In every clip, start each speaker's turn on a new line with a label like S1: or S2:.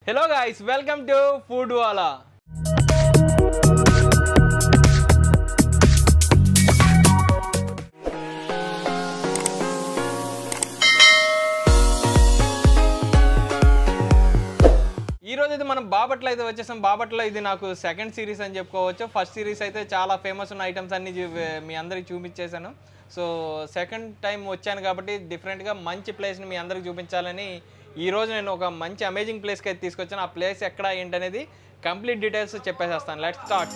S1: Hello guys, welcome to Foodwala. ఈ రోజు అయితే మనం బాపట్ల అయితే వచ్చేసాం. బాపట్ల ఇది నాకు సెకండ్ సిరీస్ అని చెప్పుకోవచ్చు. ఫస్ట్ సిరీస్ అయితే చాలా ఫేమస్ ఉన్న ఐటమ్స్ అన్ని మీ అందరికి చూపించేశాను. సో సెకండ్ టైం వచ్చాను కాబట్టి డిఫరెంట్గా మంచి ప్లేస్ని మీ అందరికి చూపించాలని ఈరోజు నేను ఒక మంచి అమేజింగ్ ప్లేస్కి అయితే తీసుకొచ్చాను. ఆ ప్లేస్ ఎక్కడ ఏంటనేది కంప్లీట్ డీటెయిల్స్ చెప్పేసేస్తాను. Let's start.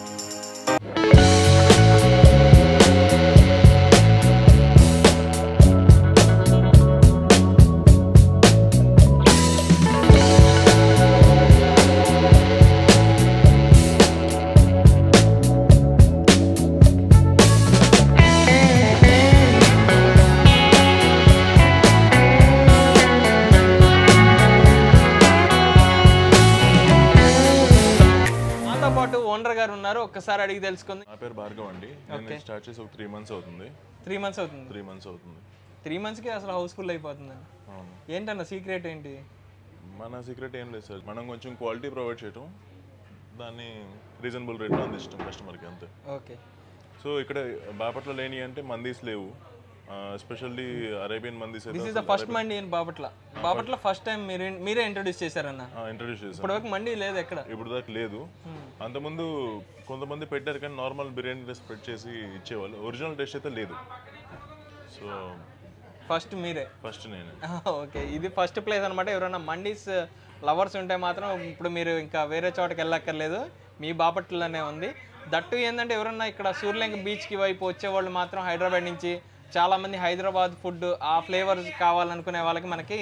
S1: ఓనర్ గారు ఉన్నారు, ఒక్కసారి అడిగి తెలుసుకుంది.
S2: నా పేరు భార్గవ్ అండి. నేను స్టార్ట్ చేసి ఒక 3 months అవుతుంది.
S1: 3 months అవుతుంది. 3 monthsకి అసలు హౌస్ఫుల్ అయిపోతుందండి. ఏంటన్న సీక్రెట్ ఏంటి?
S2: మన సీక్రెట్ ఏం లేదు సార్, మనం కొంచెం క్వాలిటీ ప్రొవైడ్ చేయటం, దాన్ని రీజనబుల్ రేట్లో అందిస్తాం కస్టమర్కి, అంతే.
S1: ఓకే.
S2: సో ఇక్కడ బాపట్ల లేని అంటే మందీస్ లేవు, especially Arabian mandis.
S1: This is the first mandi in Bapatla. Bapatla first time మీరే ఇంట్రొడ్యూస్ చేశారన్న?
S2: ఇంట్రొడ్యూస్ చేశారు.
S1: ఇప్పటివరకు మండి లేదు ఎక్కడ?
S2: ఇప్పుడు దాకా లేదు. అంతకుముందు కొంతమంది పెట్టారు కానీ నార్మల్ బిర్యానీ స్ప్రెడ్ చేసి ఇచ్చేవాళ్ళు, ఒరిజినల్ టేస్ట్ అయితే లేదు. సో
S1: ఫస్ట్ మీరే?
S2: ఫస్ట్ నేను.
S1: ఓకే, ఇది ఫస్ట్ ప్లేస్ అనమాట. ఎవరైనా మండీస్ లవర్స్ ఉంటే మాత్రం ఇప్పుడు మీరు ఇంకా వేరే చోటకి వెళ్ళక్కర్లేదు, మీ బాపట్లలోనే ఉంది. దట్టు ఏంటంటే ఎవరన్నా ఇక్కడ సూర్యలింగ బీచ్కి వైపు వచ్చేవాళ్ళు మాత్రం హైదరాబాద్ నుంచి చాలామంది హైదరాబాద్ ఫుడ్ ఆ ఫ్లేవర్స్ కావాలనుకునే వాళ్ళకి మనకి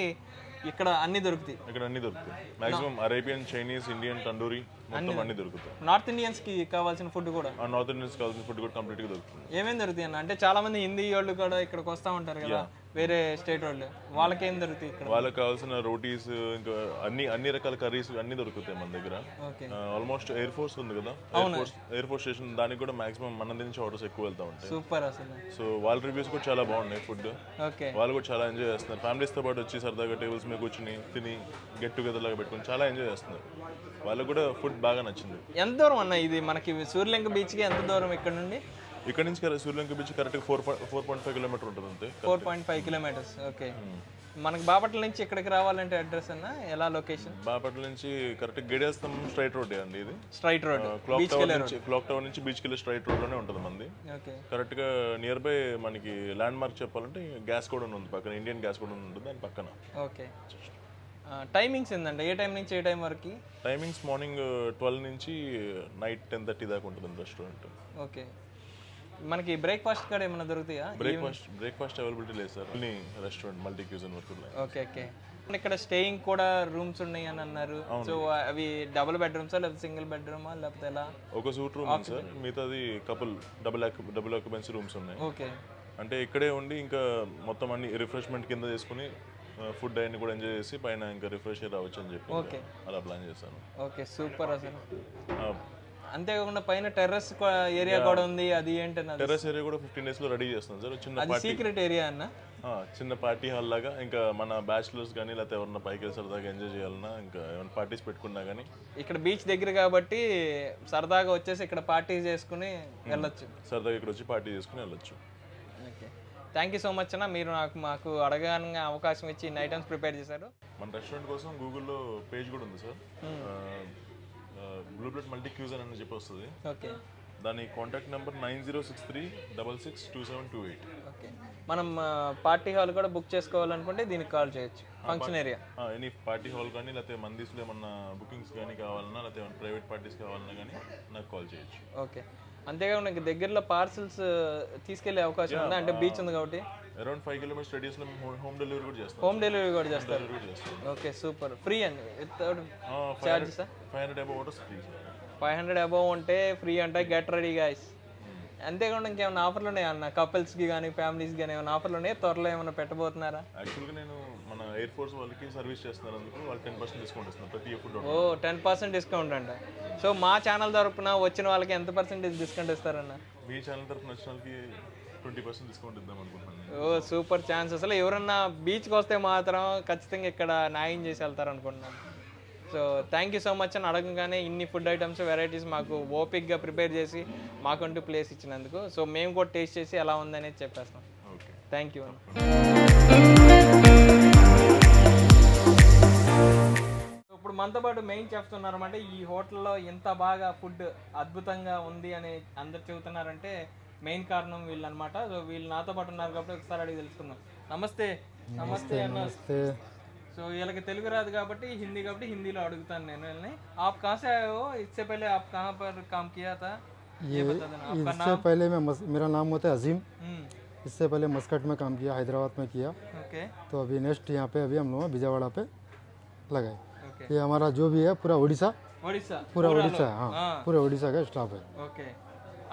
S1: ఇక్కడ అన్ని దొరుకుతాయి.
S2: ఇక్కడ అన్ని దొరుకుతాయి maximum. Arabian, Chinese, Indian, tandoori మొత్తం అన్ని దొరుకుతాయి.
S1: నార్త్ ఇండియన్స్కి కావాల్సిన ఫుడ్ కూడా,
S2: నార్త్ ఇండియన్స్ కావాల్సిన ఫుడ్ కూడా కంప్లీట్గా దొరుకుతుంది.
S1: ఏమేమి దొరుకుతాయి అన్న? అంటే చాలా మంది హిందీ వాళ్ళు కూడా ఇక్కడికి వస్తూ ఉంటారు కదా, వేరే స్టేట్ వాళ్ళు, వాళ్ళకి ఏం దొరుకుతాయి ఇక్కడ?
S2: వాళ్ళకి కావాల్సిన రోటీస్, ఇంకా అన్ని రకాల కర్రీస్ అన్ని దొరుకుతాయి మన దగ్గర. ఆల్మోస్ట్ ఎయిర్ ఫోర్స్ ఉంది కదా, ఎయిర్ ఫోర్స్ స్టేషన్, దానికి కూడా మాక్సిమం మన నుంచి ఆర్డర్స్ ఎక్కువ వెళ్తా ఉంటాయి.
S1: సూపర్ అసలు.
S2: సో వాళ్ళ రివ్యూస్ కూడా చాలా బాగున్నాయి. ఫుడ్ వాళ్ళు కూడా చాలా ఎంజాయ్ చేస్తున్నారు. ఫ్యామిలీస్ తో పాటు వచ్చి సరదాగా టేబుల్స్ మీద కూర్చుని తిని గెట్ టుగెదర్ లాగా పెట్టుకుని చాలా ఎంజాయ్ చేస్తున్నారు. వాళ్ళకు కూడా ఫుడ్ బాగా నచ్చింది.
S1: ఎంత దూరం అన్న ఇది మనకి సూర్యలింగ బీచ్కి? ఎంత దూరం ఇక్కడ నుండి?
S2: ఇక్కడ నుంచి సూర్యలింగ బీచ్ కరెక్ట్గా 4.5 kilometers ఉంటుంది అంతే.
S1: 4.5 kilometers. ఓకే. మనకి బాపట్ల నుంచి ఇక్కడికి రావాలంటే అడ్రస్ అన్న ఎలా? లొకేషన్ బాపట్ల
S2: నుంచి కరెక్ట్ గడేస్తాం స్ట్రైట్ రోడ్ అండి. ఇది
S1: స్ట్రైట్ రోడ్,
S2: క్లాక్ టవర్ నుంచి బీచ్కి వెళ్ళే స్ట్రైట్ రోడ్ లోనే ఉంటుంది మంది. కరెక్ట్ గా నియర్ బై మనకి ల్యాండ్ మార్క్ చెప్పాలంటే గ్యాస్ కూడా ఉంది పక్కన, ఇండియన్ గ్యాస్ కూడా ఉంటుంది దాని పక్కన.
S1: ఓకే. టైమింగ్స్ ఏంటంటే ఏ టైం నుంచి ఏ టైం వరకు?
S2: టైమింగ్స్ మార్నింగ్ 12 నుంచి నైట్ 10:30 దాకా ఉంటుంది రెస్టారెంట్.
S1: ఓకే. మనకి బ్రేక్ఫాస్ట్ కూడా ఏమైనా దొరుకుతాయా?
S2: బ్రేక్ఫాస్ట్ అవైలబిలిటీ లేదు sir, only restaurant multi cuisine వరకు.
S1: ఓకే. ఓకే. ఇక్కడ స్టేయింగ్ కూడా రూమ్స్ ఉన్నాయి అని అన్నారు. సో అవి డబుల్ బెడ్రూమ్సా లేకపోతే సింగిల్ బెడ్రూమా లేకపోతే ఎలా?
S2: ఒక సూట్ రూమ్ ఉంది సార్, మిగతాది కపుల్ డబుల్ ఆక్యుపెన్సీ రూమ్స్ ఉన్నాయి.
S1: ఓకే.
S2: అంటే ఇక్కడే ఉండి ఇంకా మొత్తం అన్ని రిఫ్రెష్మెంట్ కింద చేసుకుని ఫుడ్ అన్ని కూడా ఎంజాయ్ చేసి పైన ఇంకా రిఫ్రెష్ రావచ్చు అని చెప్పి అలా ప్లాన్ చేశాను.
S1: ఓకే, సూపర్ అసలు. అంతేకాకుండా పైన టెర్రస్ ఏరియా కూడా ఉంది, అది ఏంటన్నా?
S2: టెర్రస్ ఏరియా కూడా 15 days లో రెడీ చేస్తున్నాం సార్. చిన్న
S1: సీక్రెట్ ఏరియా అన్న,
S2: చిన్న పార్టీ హాల్ లాగా. ఇంకా మన బ్యాచులర్స్ కానీ లేకపోతే ఎవరన్నా పైకి వెళ్ళి సరదాగా ఎంజాయ్ చేయాలన్నా, ఇంకా ఏమైనా పార్టీస్ పెట్టుకున్నా కానీ ఇక్కడ
S1: బీచ్ దగ్గర కాబట్టి సరదాగా వచ్చేసి ఇక్కడ పార్టీ చేసుకుని వెళ్ళొచ్చు.
S2: సరదాగా ఇక్కడ వచ్చి పార్టీ చేసుకుని వెళ్ళొచ్చు.
S1: Okay, thank you so much అన్న. మీరు మాకు అడగడానికి అవకాశం ఇచ్చి ఇన్ని ఐటమ్స్ ప్రిపేర్ చేశారు.
S2: మన రెస్టారెంట్ కోసం గూగుల్లో పేజ్ కూడా ఉంది sir, blue plate multi cuisine అని చెప్పి వస్తుంది.
S1: ఓకే.
S2: దాని కాంటాక్ట్ నెంబర్ 9063662728.
S1: ఓకే. మనం పార్టీ హాల్ కూడా బుక్ చేసుకోవాలనుకుంటే దీనికి కాల్ చేయొచ్చు. Function area
S2: any party hall కానీ లేకపోతే మందీస్లో ఏమన్నా బుకింగ్స్ కానీ కావాలన్నా లేకపోతే ఏమన్నా ప్రైవేట్ పార్టీస్ కావాలన్నా కానీ నాకు కాల్ చేయొచ్చు.
S1: ఓకే. అంతేకాకుండా దగ్గరలో పార్సల్స్ తీసుకెళ్లే అవకాశం ఉందా? అంటే బీచ్ ఉంది కాబట్టి
S2: అరౌండ్ 5 kilometers radius లో హోమ్ డెలివరీ కూడా చేస్తాం.
S1: హోమ్ డెలివరీ కూడా చేస్తారు. Okay, super. ఫ్రీ అండి without charges?
S2: 500 above orders free.
S1: 500 above ఉంటే ఫ్రీ అంటే గెట్ రెడీ గైస్. అంతేకాకుండా ఇంకేమైనా ఆఫర్లు ఉన్నాయా అన్న? కపుల్స్కి కానీ ఫ్యామిలీస్కి కానీ ఏమైనా ఆఫర్లు ఉన్నాయా? త్వరలో ఏమైనా పెట్టబోతున్నారా?
S2: యాక్చువల్గా నేను మన ఎయిర్ ఫోర్స్ వాళ్ళకి సర్వీస్ చేస్తున్నారు, అందుకు వాళ్ళు 10% డిస్కౌంట్ ఇస్తున్నారు ప్రతి ఫుడ్.
S1: 10% డిస్కౌంట్ అంట. సో మా ఛానల్ తరపున వచ్చిన వాళ్ళకి ఎంత పర్సెంటేజ్ డిస్కౌంట్ ఇస్తారన్న?
S2: మీ ఛానల్ తరపున వచ్చిన వాళ్ళకి 20% డిస్కౌంట్ ఇద్దాం అనుకుంటున్నాను.
S1: ఓ సూపర్ ఛాన్స్. అసలు ఎవరన్నా బీచ్కి వస్తే మాత్రం ఖచ్చితంగా ఇక్కడ న్యాయం చేసి వెళ్తారు అనుకుంటున్నాను. So thank you so much అని అడగగానే ఇన్ని ఫుడ్ ఐటమ్స్ వెరైటీస్ మాకు ఓపిక్గా ప్రిపేర్ చేసి మాకంటూ ప్లేస్ ఇచ్చినందుకు. సో మేము కూడా టేస్ట్ చేసి ఎలా ఉందనేది చెప్పేస్తాం. Thank you. ఇప్పుడు మనతో పాటు మెయిన్ చెఫ్స్ ఉన్నారన్నమాట. ఈ హోటల్లో ఎంత బాగా ఫుడ్ అద్భుతంగా ఉంది అని అందరు చెబుతున్నారంటే మెయిన్ కారణం వీళ్ళు అనమాట. సో వీళ్ళు నాతో పాటు ఉన్నారు కాబట్టి ఒకసారి అడిగి తెలుసుకుందాం. నమస్తే. నమస్తే అన్న. సో వీళ్ళకి తెలుగు రాదు కాబట్టి హిందీలో అడుగుతాను నేను వీళ్ళని. आप कहाँ से आए हो? इससे पहले आप कहाँ पर काम किया था? ये बता देना आपका नाम.
S3: पहले मेरा नाम होता है अजीम. इससे पहले मस्कट में काम किया, हैदराबाद में किया.
S1: ओके.
S3: तो अभी नेक्स्ट यहाँ पे अभी हम लोग विजयवाड़ा पे लगाए. ये हमारा जो भी है पूरा उड़ीसा पूरा उड़ीसा है. हाँ, पूरे उड़ीसा का स्टाफ है.
S1: ओके.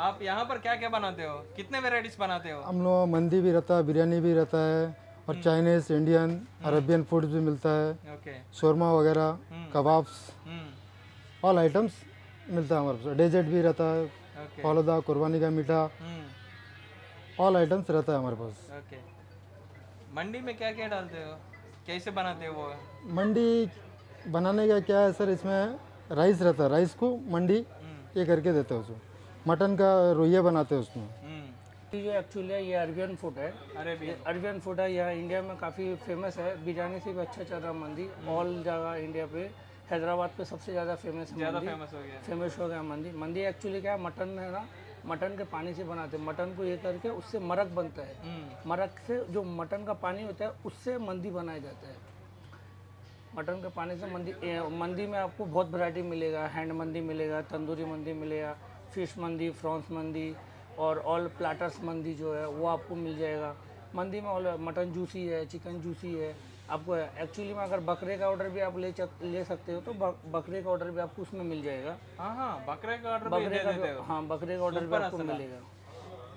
S1: आप यहाँ पर क्या क्या बनाते हो? कितने वेराइटीज बनाते हो?
S3: हम लोग मंदी भी रहता है, बिरयानी भी रहता है और चाइनीज, इंडियन, अरेबियन फूड भी मिलता है.
S1: ओके.
S3: शोरमा वगैरह, कबाब्स, ऑल आइटम्स मिलता है हमारे पास. डेजर्ट भी रहता है, फालूदा, कुर्बानी का मीठा, ऑल आइटम्स रहता है हमारे पास.
S1: ओके. मंडी में क्या क्या डालते हो? कैसे बनाते हो वो?
S3: मंडी बनाने का क्या है सर, इसमें राइस रहता है, राइस को मंडी ये करके देते हैं उसको. मटन का रोइया बनाते हैं उसमें.
S4: ये एक्चुअली ये अरबियन फूड है. अरबियन फूड है, यहाँ इंडिया में काफ़ी फेमस है. बिरयानी से भी अच्छा चल रहा मंदी. ऑल जगह इंडिया पे हैदराबाद पे सबसे ज़्यादा फेमस है. फेमस हो गया मंदी. मंदी एक्चुअली क्या है, मटन है ना, मटन के पानी से बनाते हैं. मटन को ये करके उससे मरक बनता है. मरक से जो मटन का पानी होता है उससे मंदी बनाया जाता है. मटन के पानी से मंदी में आपको बहुत वैरायटी मिलेगा. हैंड मंदी मिलेगा, तंदूरी मंदी मिलेगा, फिश मंदी, प्रॉन्स मंदी और ऑल प्लाटर्स मंदी जो है वो आपको मिल जाएगा. मंदी में ऑल मटन जूसी है, चिकन जूसी है. आपको एक्चुअली में अगर बकरे का ऑर्डर भी आप ले सकते हो तो बकरे का ऑर्डर भी आपको उसमें मिल जाएगा.
S1: बकरे का ऑर्डर
S4: बकरे का ऑर्डर भी आपको मिलेगा.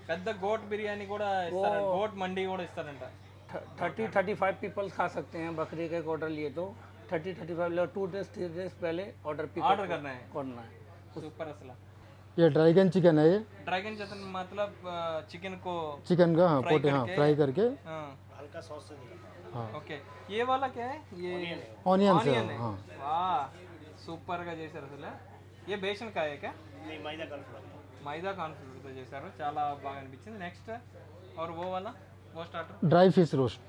S1: పెద్ద గోట్ బిర్యానీ కూడా ఇస్తారు, గోట్ మండి కూడా ఇస్తారంట.
S4: 30-35 पीपल खा सकते हैं बकरे का ऑर्डर लिए तो. 30-35 2 डेज 3 डेज पहले ऑर्डर
S1: करना है. सुपर. असल
S3: ये ड्रैगन चिकन है. ये
S1: ड्रैगन चिकन मतलब चिकन
S3: का पोटे फ्राई करके
S4: हल्का सॉस से.
S1: ओके. ये वाला क्या है? ये
S3: ऑनियन है.
S1: हाँ. वाह, सुपर గా చేశారు అసలు. ये बेसन का है क्या?
S4: नहीं,
S1: मैदा कॉर्नफ्लोर తో చేశారు. చాలా బాగా అనిపించింది. నెక్స్ట్ और वो वाला वो स्टार्टर
S3: ड्राई फिश रोस्ट.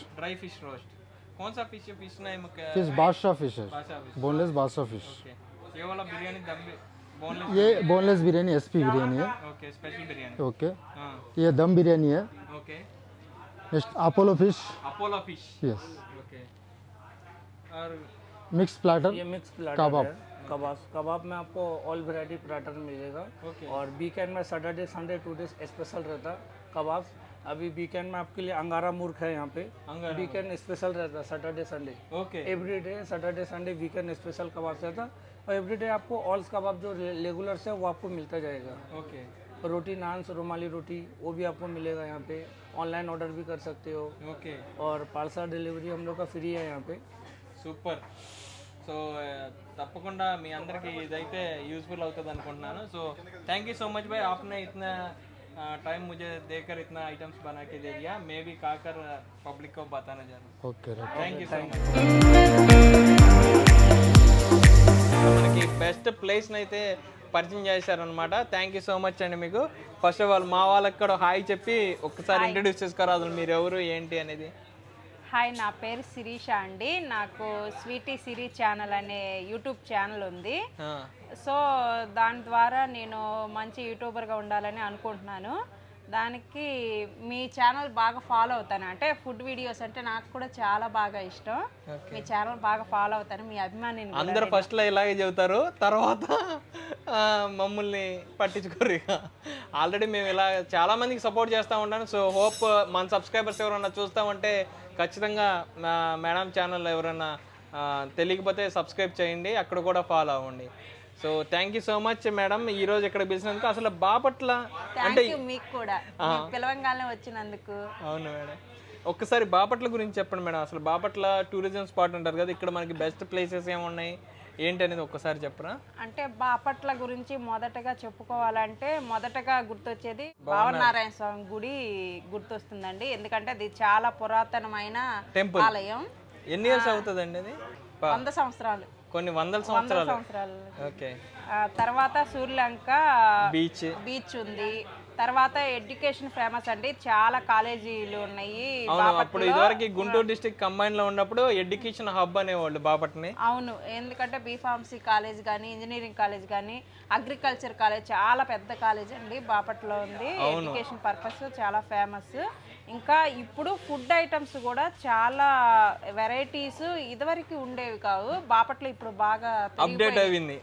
S1: कौन सा फिश नेम क्या है?
S3: फिश बादशाह फिश है, बोनलेस बादशाह फिश.
S1: ओके. ये वाला बिरयानी दम बोनलेस.
S3: ये बोनलेस बिरयानी एसपी बिरयानी है.
S1: ओके. स्पेशल बिरयानी.
S3: ओके.
S1: हां.
S3: ये दम बिरयानी है.
S1: Okay.
S3: Next Apollo fish. Yes.
S1: Okay. और
S3: मिक्स प्लाटर.
S4: ये मिक्स प्लाटर कबाब में आपको ऑल वैरायटी प्लाटर मिलेगा. और वीकेंड में सैटरडे संडे 2 डेज स्पेशल रहता कबाब. अभी वीकेंड में आपके लिए अंगारा मूर्ख है यहाँ पे. वीकेंड स्पेशल रहता है Saturday Sunday.
S1: Okay.
S4: Every day Saturday Sunday weekend special कबाब रहता. और एवरी डे आपको ऑल्स कबाब जो रेगुलर से वो आपको मिलता जाएगा.
S1: ओके.
S4: रोटी नान, रुमाली रोटी वो भी आपको मिलेगा यहाँ पे. ऑनलाइन ऑर्डर भी कर सकते हो.
S1: ओके.
S4: और पार्सल डिलीवरी हम लोग का फ्री है यहाँ पे.
S1: సూపర్. సో తప్పకుండా మీ అందరికీ ఇదైతే యూజ్ఫుల్ అవుతుంది అనుకుంటున్నాను. So thank you so much भाई, आपने इतना टाइम मुझे देकर इतना आइटम्स बना के दे दिया. मैं भी खाकर पब्लिक को बताना चाह रहा हूँ.
S3: Okay.
S1: Thank you so much. మనకి బెస్ట్ ప్లేస్ని అయితే పరిచయం చేశారనమాట. థ్యాంక్ యూ సో మచ్ అండి మీకు. ఫస్ట్ ఆఫ్ ఆల్ మా వాళ్ళకి కూడా హాయ్ చెప్పి ఒక్కసారి ఇంట్రడ్యూస్ చేసుకోరాదు, మీరు ఎవరు ఏంటి అనేది.
S5: హాయ్, నా పేరు శిరీష అండి. నాకు స్వీటీ సిరీ ఛానల్ అనే యూట్యూబ్ ఛానల్ ఉంది. సో దాని ద్వారా నేను మంచి యూట్యూబర్గా ఉండాలని అనుకుంటున్నాను. దానికి మీ ఛానల్ బాగా ఫాలో అవుతాను. అంటే ఫుడ్ వీడియోస్ అంటే నాకు కూడా చాలా బాగా ఇష్టం. మీ ఛానల్ బాగా ఫాలో అవుతాను. మీ అభిమాని
S1: అందరూ ఫస్ట్లో ఇలాగే చెబుతారు, తర్వాత మమ్మల్ని పట్టించుకోరు. ఇక ఆల్రెడీ మేము ఇలా చాలా మందికి సపోర్ట్ చేస్తూ ఉంటాను. సో హోప్ మన సబ్స్క్రైబర్స్ ఎవరన్నా చూస్తామంటే ఖచ్చితంగా మేడం ఛానల్ ఎవరైనా తెలియకపోతే సబ్స్క్రైబ్ చేయండి, అక్కడ కూడా ఫాలో అవ్వండి. So thank you so much madam, ఈ రోజు ఇక్కడ పిలిచినందుకు. అసలు బాపట్ల అంటే
S5: మీకు కూడా పిలవంగానే వచ్చినందుకు.
S1: అవును మేడం, ఒక్కసారి బాపట్ల గురించి చెప్పండి మేడం. అసలు బాపట్ల టూరిజం స్పాట్ అంటారు కదా, ఇక్కడ మనకి బెస్ట్ ప్లేసెస్ ఏమున్నాయి ఏంటి అనేది ఒక్కసారి చెప్పరా?
S5: అంటే బాపట్ల గురించి మొదటగా చెప్పుకోవాలంటే మొదటగా గుర్తొచ్చేది భావనారాయణ స్వామి గుడి గుర్తొస్తుందండి. ఎందుకంటే అది చాలా పురాతనమైన ఆలయం.
S1: ఎన్ని ఇయర్స్ అవుతుందండి అది?
S5: 100 సంవత్సరాలు.
S1: కొన్ని వందల సంవత్సరాలు.
S5: సంవత్సరాలు.
S1: ఓకే.
S5: తర్వాత సూర్యలంక బీచ్ ఉంది. తర్వాత ఎడ్యుకేషన్ ఫేమస్ అండి, చాలా కాలేజీలు ఉన్నాయి.
S1: అప్పుడు ఇదివరకు గుంటూరు డిస్ట్రిక్ట్ కంబైన్ లో ఉన్నప్పుడు ఎడ్యుకేషన్ హబ్ అనేవాళ్ళు బాపట్ని.
S5: అవును, ఎందుకంటే బీఫార్మసీ కాలేజ్ కానీ, ఇంజనీరింగ్ కాలేజ్ కానీ, అగ్రికల్చర్ కాలేజ్ చాలా పెద్ద కాలేజ్ అండి బాపట్లో ఉంది. ఎడ్యుకేషన్ పర్పస్ చాలా ఫేమస్. ఇంకా ఇప్పుడు ఫుడ్ ఐటమ్స్ కూడా చాలా వెరైటీస్ ఇదివరకు ఉండేవి కావు, బాపట్లో ఇప్పుడు బాగా
S1: అప్డేట్ అయింది.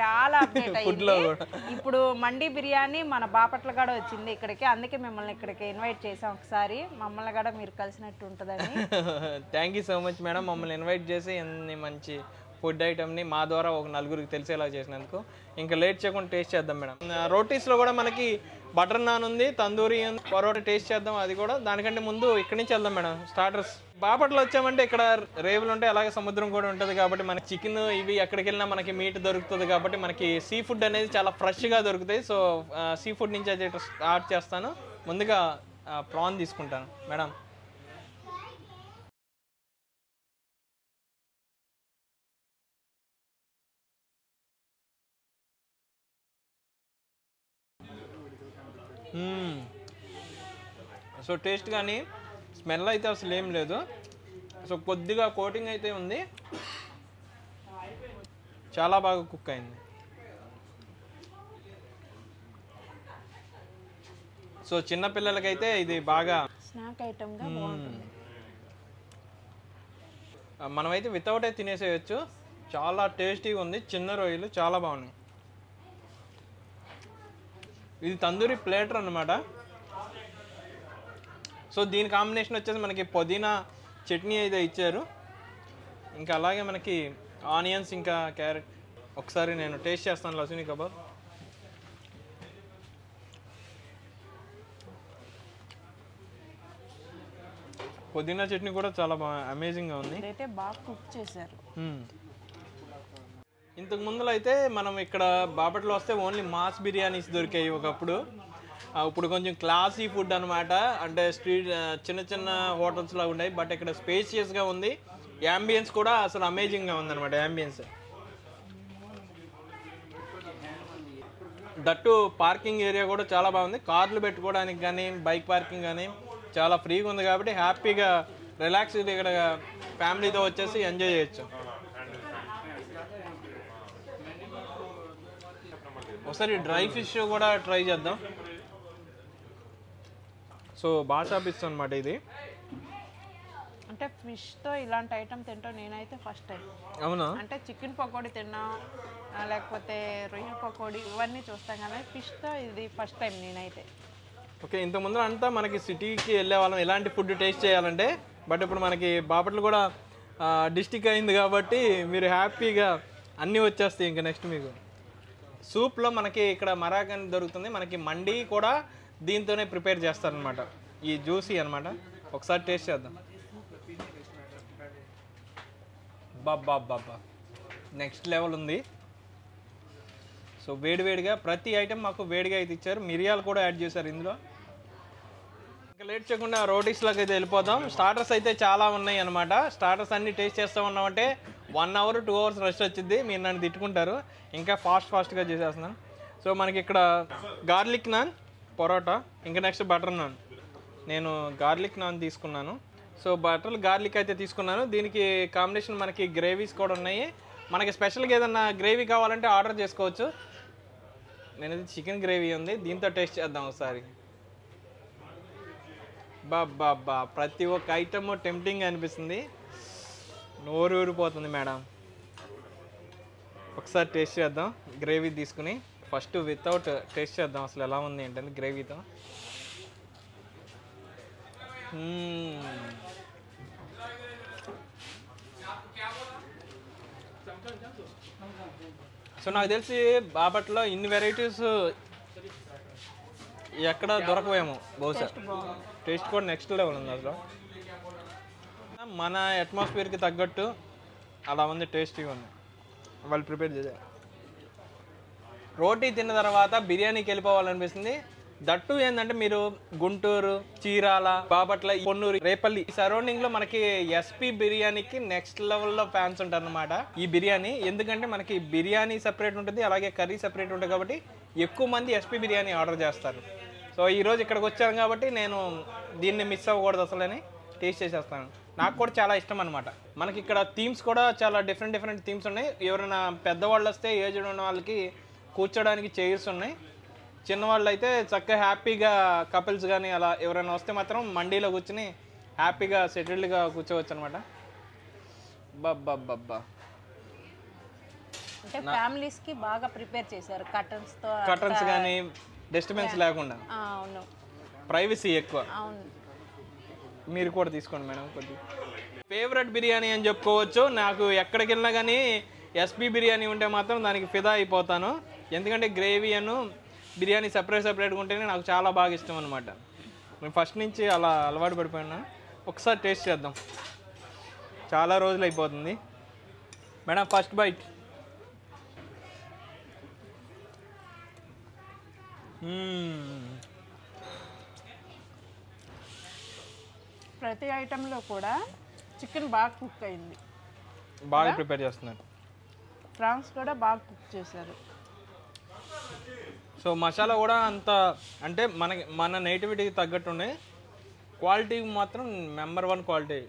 S5: చాలా అప్డేట్ అయింది. ఇప్పుడు మండి బిర్యానీ మన బాపట్ల కూడా వచ్చింది ఇక్కడికి, అందుకే మిమ్మల్ని ఇక్కడికి ఇన్వైట్ చేసాం. ఒకసారి మమ్మల్ని కూడా మీరు కలిసినట్టు ఉంటుందని.
S1: Thank you so much madam, మమ్మల్ని ఇన్వైట్ చేసి ఎన్ని మంచి ఫుడ్ ఐటమ్ని మా ద్వారా ఒక నలుగురికి తెలిసేలా చేసినందుకు. ఇంకా లేట్ చేయకుండా టేస్ట్ చేద్దాం మేడం. రోటీస్లో కూడా మనకి బటర్ నాన్ ఉంది, తందూరి ఉంది, పరోటా టేస్ట్ చేద్దాం అది కూడా. దానికంటే ముందు ఇక్కడి నుంచి వెళ్దాం మేడం. స్టార్టర్స్ బాపట్లో వచ్చామంటే ఇక్కడ రేవులు ఉంటాయి, అలాగే సముద్రం కూడా ఉంటుంది కాబట్టి మనకి చికెన్ ఇవి ఎక్కడికి వెళ్ళినా మనకి మీట్ దొరుకుతుంది కాబట్టి మనకి సీ ఫుడ్ అనేది చాలా ఫ్రెష్గా దొరుకుతాయి. సో సీ ఫుడ్ నుంచి అయితే స్టార్ట్ చేస్తాను. ముందుగా ప్రాన్ తీసుకుంటాను మేడం. సో టేస్ట్ కానీ స్మెల్ అయితే అసలు ఏం లేదు. సో కొద్దిగా కోటింగ్ అయితే ఉంది, చాలా బాగా కుక్ అయింది. సో చిన్నపిల్లలకైతే ఇది బాగా
S5: స్నాక్ ఐటమ్గా బాగుంటుంది.
S1: మనమైతే వితౌట్ అయితే తినేసేయచ్చు. చాలా టేస్టీగా ఉంది, చిన్న రొయ్యలు చాలా బాగున్నాయి. ఇది తందూరి ప్లేటర్ అన్నమాట. సో దీని కాంబినేషన్ వచ్చేసి మనకి పుదీనా చట్నీ అయితే ఇచ్చారు, ఇంకా అలాగే మనకి ఆనియన్స్ ఇంకా క్యారెట్. ఒకసారి నేను టేస్ట్ చేస్తాను లస్సీ కబాబ్. పుదీనా చట్నీ కూడా చాలా బాగా అమేజింగ్గా ఉంది.
S5: అయితే బాగా కుక్ చేశారు.
S1: ఇంతకు ముందులో అయితే మనం ఇక్కడ బాపట్లో వస్తే ఓన్లీ మాస్ బిర్యానీస్ దొరికాయి ఒకప్పుడు. ఇప్పుడు కొంచెం క్లాసీ ఫుడ్ అనమాట, అంటే స్ట్రీట్ చిన్న చిన్న హోటల్స్ లాగా ఉన్నాయి. బట్ ఇక్కడ స్పేషియస్గా ఉంది, యాంబియన్స్ కూడా అసలు అమేజింగ్గా ఉందన్నమాట. యాంబియన్స్ దట్టు పార్కింగ్ ఏరియా కూడా చాలా బాగుంది, కార్లు పెట్టుకోవడానికి కానీ బైక్ పార్కింగ్ కానీ చాలా ఫ్రీగా ఉంది కాబట్టి హ్యాపీగా రిలాక్స్ ఇక్కడ ఫ్యామిలీతో వచ్చేసి ఎంజాయ్ చేయొచ్చు. ఒకసారి డ్రై ఫిష్ కూడా ట్రై చేద్దాం. సో బాషా ఫిష్ అనమాట ఇది.
S5: అంటే ఫిష్తో ఇలాంటి ఐటమ్ తింటాం నేనైతే ఫస్ట్ టైం.
S1: అవునా?
S5: అంటే చికెన్ పకోడీ తిన్నాం, లేకపోతే రొయ్యల పకోడీ ఇవన్నీ చూస్తాం కానీ ఫిష్తో ఇది ఫస్ట్ టైం నేనైతే.
S1: ఓకే, ఇంతకుముందు అంతా మనకి సిటీకి వెళ్ళే వాళ్ళం ఎలాంటి ఫుడ్ టేస్ట్ చేయాలంటే, బట్ ఇప్పుడు మనకి బాపట్లు కూడా డిస్టిక్ అయింది కాబట్టి మీరు హ్యాపీగా అన్నీ వచ్చేస్తాయి. ఇంకా నెక్స్ట్ మీకు సూప్లో మనకి ఇక్కడ మరాకన్ దొరుకుతుంది, మనకి మండి కూడా దీంతోనే ప్రిపేర్ చేస్తారనమాట. ఈ జ్యూసీ అనమాట. ఒకసారి టేస్ట్ చేద్దాం. బాబా నెక్స్ట్ లెవెల్ ఉంది. సో వేడివేడిగా ప్రతి ఐటెం మాకు వేడిగా అయితే ఇచ్చారు, మిరియాలు కూడా యాడ్ చేశారు ఇందులో. ఇంకా లేట్ చేయకుండా రోటీస్లోకి అయితే వెళ్ళిపోదాం. స్టార్టర్స్ అయితే చాలా ఉన్నాయి అనమాట. స్టార్టర్స్ అన్ని టేస్ట్ చేస్తూ ఉన్నామంటే 1 hour 2 hours రెస్ట్ వచ్చింది, మీరు నన్ను తిట్టుకుంటారు. ఇంకా ఫాస్ట్గా చేసేస్తున్నాను. సో మనకి ఇక్కడ గార్లిక్ నాన్, పరోటా, ఇంకా నెక్స్ట్ బటర్ నాన్. నేను గార్లిక్ నాన్ తీసుకున్నాను. సో బటర్ గార్లిక్ అయితే తీసుకున్నాను. దీనికి కాంబినేషన్ మనకి గ్రేవీస్ కూడా ఉన్నాయి. మనకి స్పెషల్గా ఏదన్నా గ్రేవీ కావాలంటే ఆర్డర్ చేసుకోవచ్చు. నేనైతే చికెన్ గ్రేవీ ఉంది, దీంతో టేస్ట్ చేద్దాం ఒకసారి. బాబా ప్రతి ఒక్క ఐటమ్ టెంప్టింగ్ అనిపిస్తుంది, నోరు ఊరిపోతుంది మేడం. ఒకసారి టేస్ట్ చేద్దాం గ్రేవీ తీసుకుని. ఫస్ట్ వితౌట్ టేస్ట్ చేద్దాం అసలు ఎలా ఉంది ఏంటంటే గ్రేవీతో. సో నాకు తెలిసి బాపట్లో ఇన్ని వెరైటీస్ ఎక్కడ దొరకవేమో బహుశా. టేస్ట్ కూడా నెక్స్ట్ లెవెల్ ఉంది అసలు. మన అట్మాస్ఫియర్కి తగ్గట్టు అలా ఉంది, టేస్టీగా ఉంది. వాళ్ళు ప్రిపేర్ చేశారు. రోటీ తిన్న తర్వాత బిర్యానీకి వెళ్ళిపోవాలనిపిస్తుంది. దట్టు ఏంటంటే మీరు గుంటూరు, చీరాల, బాపట్ల, పొన్నూరు, రేపల్లి ఈ సరౌండింగ్ లో మనకి ఎస్పీ బిర్యానీకి నెక్స్ట్ లెవెల్లో ఫ్యాన్స్ ఉంటారు అనమాట ఈ బిర్యానీ. ఎందుకంటే మనకి బిర్యానీ సెపరేట్ ఉంటుంది, అలాగే కర్రీ సెపరేట్ ఉంటుంది కాబట్టి ఎక్కువ మంది ఎస్పీ బిర్యానీ ఆర్డర్ చేస్తారు. సో ఈరోజు ఇక్కడికి వచ్చాను కాబట్టి నేను దీన్ని మిస్ అవ్వకూడదు అసలని టేస్ట్ చేసేస్తాను. నాకు కూడా చాలా ఇష్టం అనమాట. మనకి ఇక్కడ థీమ్స్ కూడా చాలా డిఫరెంట్ థీమ్స్ ఉన్నాయి. ఎవరైనా పెద్దవాళ్ళు వస్తే ఏజ్డ్ ఉన్న వాళ్ళకి కూర్చోడానికి చైర్స్ ఉన్నాయి. చిన్నవాళ్ళు అయితే చక్కగా హ్యాపీగా కపుల్స్ కానీ అలా ఎవరైనా వస్తే మాత్రం మండీలో కూర్చుని హ్యాపీగా సెటిల్డ్గా కూర్చోవచ్చు అనమాట. బాబ్బా
S5: అంటే ఫ్యామిలీస్ కి బాగా ప్రిపేర్ చేశారు
S1: కర్టన్స్ కానీ డిస్టర్బెన్స్ లేకుండా.
S5: అవును,
S1: ప్రైవసీ ఎక్కువ.
S5: అవును.
S1: మీరు కూడా తీసుకోండి మేడం. కొద్దిగా ఫేవరెట్ బిర్యానీ అని చెప్పుకోవచ్చు. నాకు ఎక్కడికి వెళ్ళినా కానీ ఎస్పీ బిర్యానీ ఉంటే మాత్రం దానికి ఫిదా అయిపోతాను. ఎందుకంటే గ్రేవీ అను బిర్యానీ సెపరేట్గా ఉంటేనే నాకు చాలా బాగా ఇష్టం అనమాట. నేను ఫస్ట్ నుంచి అలా అలవాటు పడిపోయినా. ఒకసారి టేస్ట్ చేద్దాం, చాలా రోజులు అయిపోతుంది. Madam first bite.
S5: ప్రతి ఐటెంలో కూడా చికెన్ బాగా కుక్ అయింది,
S1: బాగా ప్రిపేర్ చేస్తున్నారు.
S5: ప్రాన్స్ కూడా బాగా కుక్ చేశారు.
S1: సో మసాలా కూడా అంత అంటే మన నేటివిటీకి తగ్గట్టు ఉన్నాయి. క్వాలిటీ మాత్రం నెంబర్ 1 క్వాలిటీ.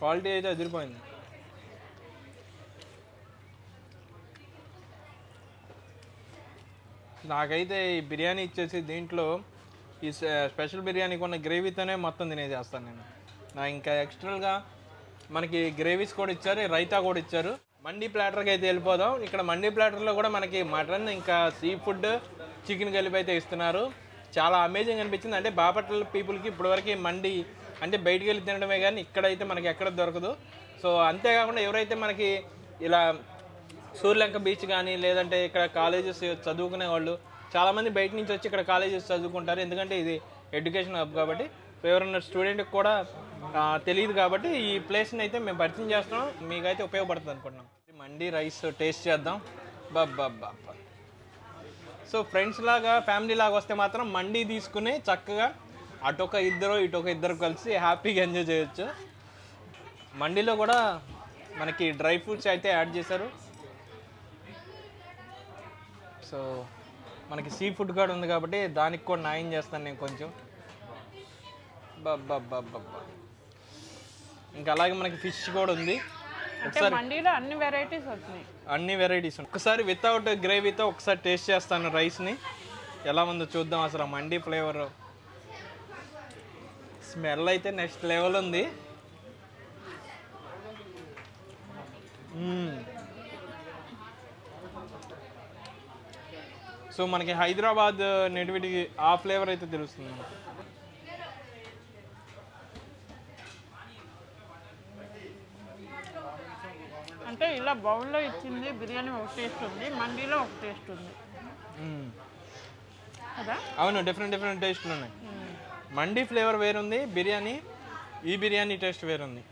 S1: క్వాలిటీ అయితే ఎదిరిపోయింది. నాకైతే ఈ బిర్యానీ ఇచ్చేసి దీంట్లో ఈ స్పెషల్ బిర్యానీకి ఉన్న గ్రేవీతోనే మొత్తం తినేసేస్తాను నేను. నా ఇంకా ఎక్స్ట్రాగా మనకి గ్రేవీస్ కూడా ఇచ్చారు, రైతా కూడా ఇచ్చారు. మండీ ప్లాటర్కి అయితే వెళ్ళిపోదాం. ఇక్కడ మండీ ప్లాటర్లో కూడా మనకి మటన్ ఇంకా సీ ఫుడ్ చికెన్ కలిపి అయితే ఇస్తున్నారు. చాలా అమేజింగ్ అనిపించింది. అంటే బాపట్ల పీపుల్కి ఇప్పటివరకు మండీ అంటే బయటికి వెళ్ళి తినడమే కానీ ఇక్కడైతే మనకి ఎక్కడ దొరకదు. సో అంతేకాకుండా ఎవరైతే మనకి ఇలా సూర్యలంక బీచ్ కానీ లేదంటే ఇక్కడ కాలేజెస్ చదువుకునే వాళ్ళు చాలామంది బయట నుంచి వచ్చి ఇక్కడ కాలేజెస్ చదువుకుంటారు. ఎందుకంటే ఇది ఎడ్యుకేషన్ హబ్ కాబట్టి. సో ఎవరైనా స్టూడెంట్కి కూడా తెలియదు కాబట్టి ఈ ప్లేస్ని అయితే మేము పరిచయం చేస్తున్నాం, మీకైతే ఉపయోగపడుతుంది అనుకుంటున్నాం. మండీ రైస్ టేస్ట్ చేద్దాం. బాబ్బా. సో ఫ్రెండ్స్ లాగా ఫ్యామిలీ లాగా వస్తే మాత్రం మండీ తీసుకుని చక్కగా అటొక ఇటొక కలిసి హ్యాపీగా ఎంజాయ్ చేయొచ్చు. మండీలో కూడా మనకి డ్రై ఫ్రూట్స్ అయితే యాడ్ చేశారు. సో మనకి సీ ఫుడ్ కూడా ఉంది కాబట్టి దానికి కూడా న్యాయం చేస్తాను నేను కొంచెం. బాబ్బా. ఇంకా అలాగే మనకి ఫిష్ కూడా ఉంది. ఒకసారి
S5: మండీలో అన్ని వెరైటీస్ వచ్చినాయి,
S1: అన్ని వెరైటీస్ ఉన్నాయి. ఒకసారి వితౌట్ గ్రేవీతో ఒకసారి టేస్ట్ చేస్తాను రైస్ని, ఎలా ఉందో చూద్దాం. అసలు మండీ ఫ్లేవర్ స్మెల్ అయితే నెక్స్ట్ లెవెల్ ఉంది. సో మనకి హైదరాబాద్ నేటివిటీకి ఆ ఫ్లేవర్ అయితే తెలుస్తుంది.
S5: అంటే ఇలా బౌల్లో ఇచ్చింది బిర్యానీ ఒక టేస్ట్ ఉంది, మండీలో ఒక టేస్ట్ ఉంది కదా.
S1: అవును, డిఫరెంట్ టేస్ట్లు ఉన్నాయి. మండీ ఫ్లేవర్ వేరుంది బిర్యానీ, ఈ బిర్యానీ టేస్ట్ వేరుంది.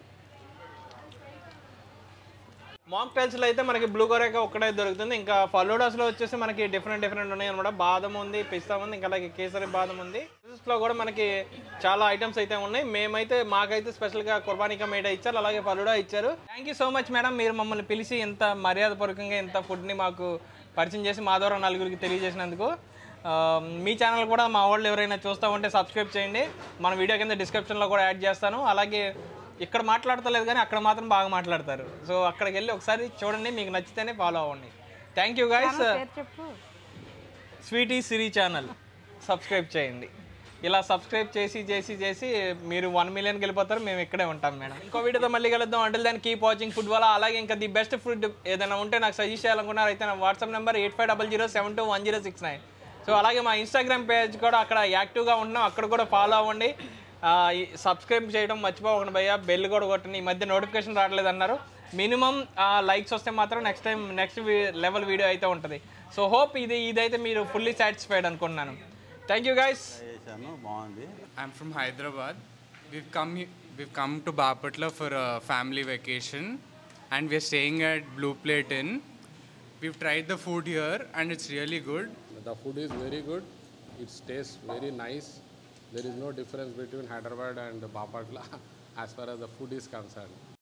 S1: మాక్టైల్స్లో అయితే మనకి బ్లూ గోరేకా ఒక్కటే దొరుకుతుంది. ఇంకా ఫలూడాస్లో వచ్చేసి మనకి డిఫరెంట్ ఉన్నాయి అనమాట. బాదం ఉంది, పిస్తా ఉంది, ఇంకా అలాగే కేసరి బాదం ఉంది. లో కూడా మనకి చాలా ఐటమ్స్ అయితే ఉన్నాయి. మాకైతే స్పెషల్గా కుర్బానికా మీఠా ఇచ్చారు, అలాగే ఫలూడా ఇచ్చారు. Thank you so much madam, మీరు మమ్మల్ని పిలిచి ఇంత మర్యాదపూర్వకంగా ఇంత ఫుడ్ని మాకు పరిచయం చేసి మా ద్వారా నలుగురికి తెలియజేసినందుకు. మీ ఛానల్ కూడా మా వాళ్ళు ఎవరైనా చూస్తూ ఉంటే సబ్స్క్రైబ్ చేయండి. మన వీడియో కింద డిస్క్రిప్షన్లో కూడా యాడ్ చేస్తాను. అలాగే ఇక్కడ మాట్లాడతలేదు కానీ అక్కడ మాత్రం బాగా మాట్లాడతారు. సో అక్కడికి వెళ్ళి ఒకసారి చూడండి, మీకు నచ్చితేనే ఫాలో అవ్వండి. Thank you guys. Sweety Siri channel subscribe చేయండి. ఇలా సబ్స్క్రైబ్ చేసి మీరు 1 మిలియన్కి వెళ్ళిపోతారు. మేము ఇక్కడే ఉంటాం మేడం. ఇంకో వీడియోతో మళ్ళీ కలుద్దాం. అంటే దాన్ని కీప్ వాచింగ్ ఫుడ్ వల్ల. అలాగే ఇంకా ది బెస్ట్ ఫుడ్ ఏదైనా ఉంటే నాకు సజెస్ట్ చేయాలనుకున్నారు అయితే నా వాట్సాప్ నెంబర్ 8500721069. సో అలాగే మా ఇన్స్టాగ్రామ్ పేజ్ కూడా అక్కడ యాక్టివ్గా ఉంటున్నాం, అక్కడ కూడా ఫాలో అవ్వండి. సబ్స్క్రైబ్ చేయడం మర్చిపోకండి భయ్య, బెల్ కూడా కొట్టండి. ఈ మధ్య నోటిఫికేషన్ రావట్లేదు అన్నారు. మినిమం లైక్స్ వస్తే మాత్రం నెక్స్ట్ లెవెల్ వీడియో అయితే ఉంటుంది. సో హోప్ ఇదైతే మీరు ఫుల్లీ సాటిస్ఫైడ్ అనుకుంటున్నాను. Thank you guys.
S6: I'm from Hyderabad. We've come to Bapatla for a family vacation and we're staying at Blue Plate Inn. we've tried the food here and it's really good.
S7: The food is very good. It tastes very nice. There is no difference between Hyderabad and Bapatla as far as the food is concerned.